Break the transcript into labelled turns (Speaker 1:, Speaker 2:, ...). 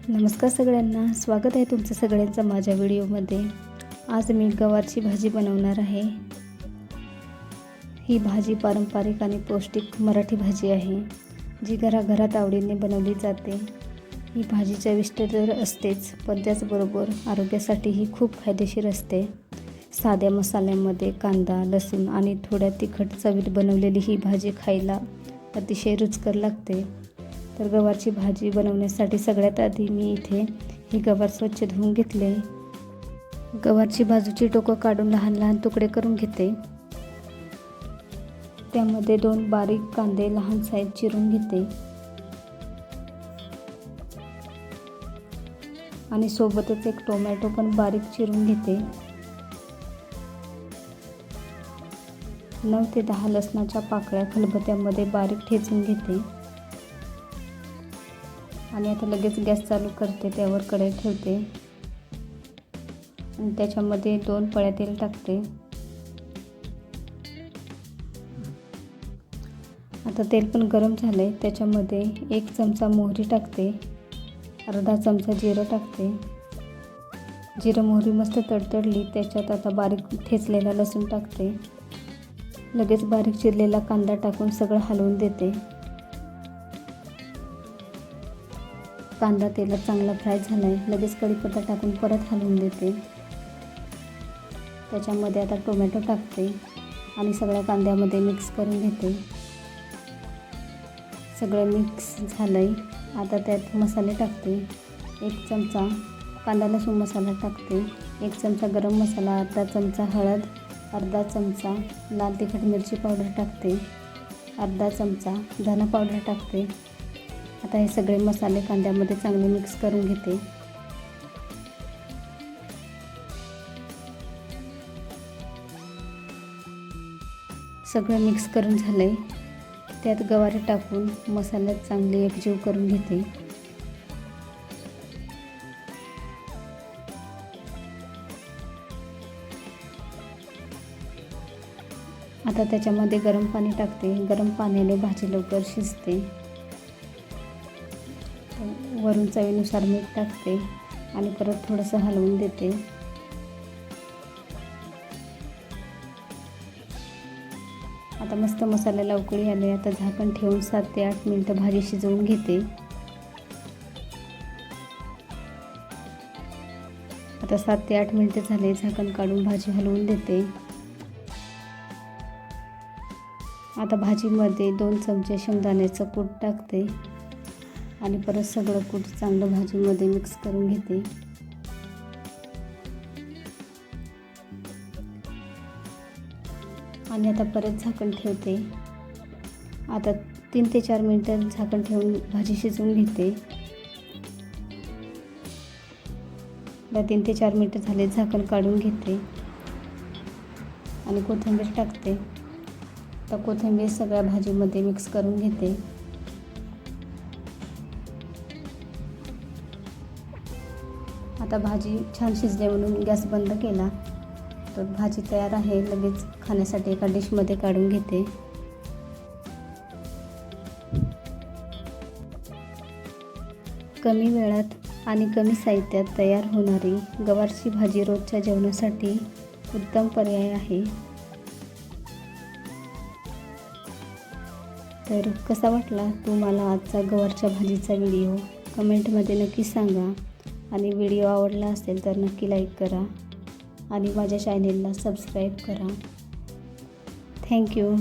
Speaker 1: नमस्कार सगळ्यांना, स्वागत आहे तुमचं सगळ्यांचं माझ्या व्हिडिओमध्ये। आज मी गवारची भाजी बनवणार आहे। ही भाजी पारंपरिक आणि पौष्टिक मराठी भाजी आहे, जी घराघरात आवडीने बनवली जाते। ही भाजी चविष्ट तर असतेच, पण त्याचबरोबर आरोग्यासाठीही खूप फायदेशीर असते। साध्या मसाल्यामध्ये कांदा, लसूण आणि थोड्या तिखट चवीत बनवलेली ही भाजी खायला अतिशय रुचकर लागते। तर गवारची भाजी बनवण्यासाठी सगळ्यात आधी मी इथे ही गवार स्वच्छ धुवून घेतले। गवारची बाजूची टोकं काढून लहान लहान तुकडे करून घेते। त्यामध्ये 2 बारीक कांदे लहान साईज चिरून घेते आणि सोबतच एक टोमॅटो पण बारीक चिरून घेते। 9 ते 10 लसणाच्या पाकळ्या खलबत्त्यामध्ये बारीक ठेचून घेते आणि आता लगेच गॅस चालू करते, त्यावर कढई ठेवते आणि त्याच्यामध्ये 2 पळ्या तेल टाकते। आता तेल पण गरम झाले, त्याच्यामध्ये 1 चमचा मोहरी टाकते, अर्धा चमचा जिरं टाकते। जिरं मोहरी मस्त तडतडली, त्याच्यात आता बारीक ठेचलेला लसूण टाकते। लगेच बारीक चिरलेला कांदा टाकून सगळं हलवून देते। कांदा तेलात चांगला फ्राय झाला आहे, लगेच कढीपत्ता टाकून परत हलवून देते। त्याच्यामध्ये आता टोमॅटो टाकते आणि सगळ्या कांद्यामध्ये मिक्स करून घेते। सगळं मिक्स झालं आहे, आता त्यात मसाले टाकते। 1 चमचा कांदा लसूण मसाला टाकते, 1 चमचा गरम मसाला, अर्धा चमचा हळद, अर्धा चमचा लाल तिखट मिरची पावडर टाकते, अर्धा चमचा धना पावडर टाकते। आता हे सगळे मसाले कांद्यामध्ये चांगले मिक्स करून घेते। सगळं मिक्स करून झाले, त्यात गवारी टाकून मसाल्यात चांगली एकजीव करून घेते। आता त्याच्यामध्ये गरम पाणी टाकते, गरम पाण्याने भाजी लवकर शिजते। वरून चवीनुसार मीठ टाकते आणि परत थोडंसं हलवून देते। आता मस्त मसाल्याला उकळी आली, आता झाकण ठेवून 7 ते 8 मिनिटं भाजी शिजवून घेते। आता 7 ते 8 मिनिटं झाले, झाकण काढून भाजी हलवून देते। आता भाजीमध्ये 2 चमचे शेंगदाण्याचं कूट टाकते आणि परत सगळं कूट चांगलं भाजीमध्ये मिक्स करून घेते। आणि आता परत झाकण ठेवते। आता 3 ते 4 मिनिटं झाकण ठेवून भाजी शिजवून घेते। 3 ते 4 मिनिटं झाले, झाकण काढून घेते आणि कोथिंबीर टाकते। तर कोथिंबीर सगळ्या भाजीमध्ये मिक्स करून घेते। आता भाजी छान शिजली म्हणून गॅस बंद केला, तर भाजी तयार आहे। लगेच खाण्यासाठी एका डिशमध्ये काढून घेते। कमी वेळात आणि कमी साहित्यात तयार होणारी गवारची भाजी रोजच्या जेवणासाठी उत्तम पर्याय आहे। तर कसा वाटला तुम्हाला आजचा गवारच्या भाजीचा व्हिडिओ? कमेंटमध्ये नक्की सांगा आणि व्हिडिओ आवडला असेल तर नक्की लाईक करा आणि माझ्या चॅनेलला सबस्क्राईब करा। थँक्यू।